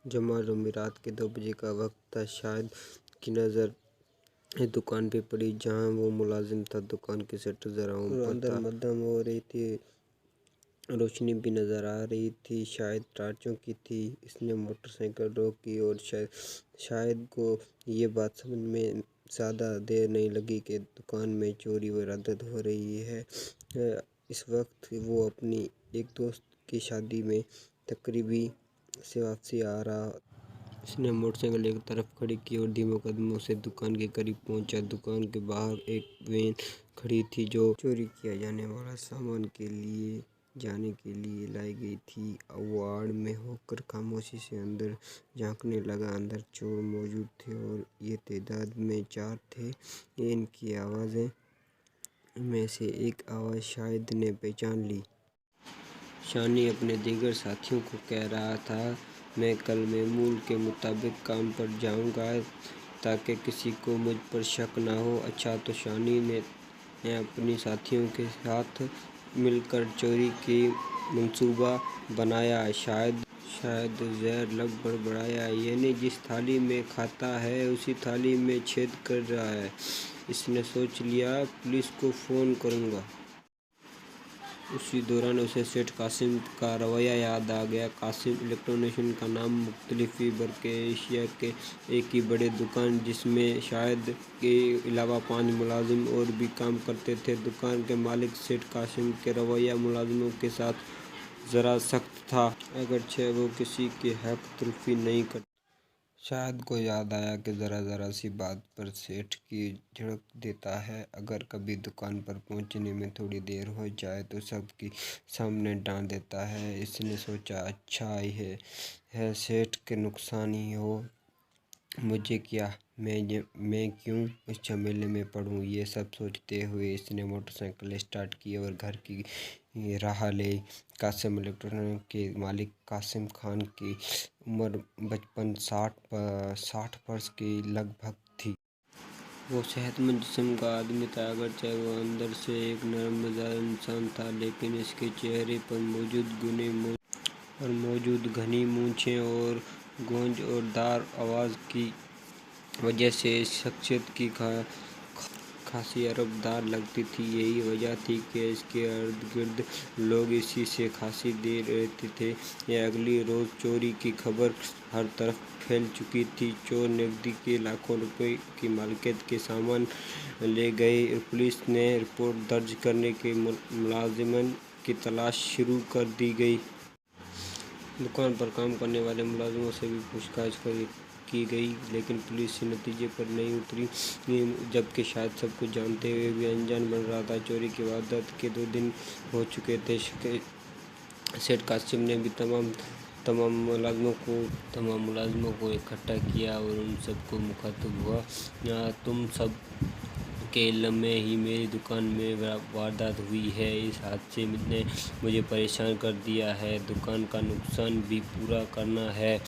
जमाल रमीरात के 2 बजे का वक्त था। शाहिद की नज़र एक दुकान पे पड़ी जहां वो मुलाजिम था। दुकान की शटर जरा ऊपर अंदर मद्धम हो रही थी, रोशनी भी नज़र आ रही थी। शायद टार्चों की थी। इसने मोटरसाइकिल रोकी और शायद को ये बात समझ में ज़्यादा देर नहीं लगी कि दुकान में चोरी वारदात हो रही है। इस वक्त वो अपनी एक दोस्त की शादी में तकरीबी से वापसी आ रहा। उसने मोटरसाइकिल एक तरफ खड़ी की और धीमे कदमों से दुकान के करीब पहुंचा। दुकान के बाहर एक वैन खड़ी थी जो चोरी किया जाने वाला सामान के लिए जाने के लिए लाई गई थी। वो आड़ में होकर खामोशी से अंदर झांकने लगा। अंदर चोर मौजूद थे और ये तादाद में 4 थे। इनकी आवाज़ें में से एक आवाज़ शाहिद ने पहचान ली। शानी अपने दीगर साथियों को कह रहा था, मैं कल मामूल के मुताबिक काम पर जाऊंगा ताकि किसी को मुझ पर शक ना हो। अच्छा, तो शानी ने अपने साथियों के साथ मिलकर चोरी की मंसूबा बनाया। शायद जहर लगभग बढ़ाया, यानी जिस थाली में खाता है उसी थाली में छेद कर रहा है। इसने सोच लिया, पुलिस को फ़ोन करूँगा। उसी दौरान उसे सेठ कासिम का रवैया याद आ गया। कासिम इलेक्ट्रॉनिक्स का नाम मुख्तलिफ भर के एशिया के एक ही बड़े दुकान जिसमें शाहिद के अलावा 5 मुलाजिम और भी काम करते थे। दुकान के मालिक सेठ कासिम के रवैया मुलाजिमों के साथ ज़रा सख्त था, अगरचे वो किसी की हक तलफी नहीं करते। शाहिद को याद आया कि ज़रा सी बात पर सेठ की झड़क देता है। अगर कभी दुकान पर पहुंचने में थोड़ी देर हो जाए तो सबके सामने डांट देता है। इसने सोचा, अच्छा है सेठ के नुकसान ही हो, मुझे क्या, मैं क्यों इस झमेले में पड़ूं। ये सब सोचते हुए इसने मोटरसाइकिल स्टार्ट की और घर की राह ले। कासिम इलेक्ट्रॉनिक के मालिक कासिम खान की उम्र 55-60 वर्ष के लगभग थी। वो सेहतमंद जिस्म का आदमी था, अगरचे वो अंदर से एक नरम मिजाज इंसान था, लेकिन इसके चेहरे पर मौजूद घनी मूंछें और गूंज और दार आवाज़ की वजह से इस शख्सियत की खासी अरबदार लगती थी। यही वजह थी कि इसके इर्द गिर्द लोग इसी से खासी देर रहते थे। यह अगली रोज़ चोरी की खबर हर तरफ फैल चुकी थी। चोर नकदी के लाखों रुपए की मालिकियत के सामान ले गए। पुलिस ने रिपोर्ट दर्ज करने के मुलाजिमन की तलाश शुरू कर दी गई। दुकान पर काम करने वाले मुलाजिमों से भी पूछताछ की गई, लेकिन पुलिस इस नतीजे पर नहीं उतरी। जबकि शायद सब कुछ जानते हुए भी अनजान बन रहा था। चोरी की वारदात के 2 दिन हो चुके थे। सेठ कासिम ने भी तमाम मुलाजिमों को इकट्ठा किया और उन सबको मुखातिब हुआ, तुम सब के इल्म में ही मेरी दुकान में वारदात हुई है। इस हादसे ने मुझे परेशान कर दिया है। दुकान का नुकसान भी पूरा करना है।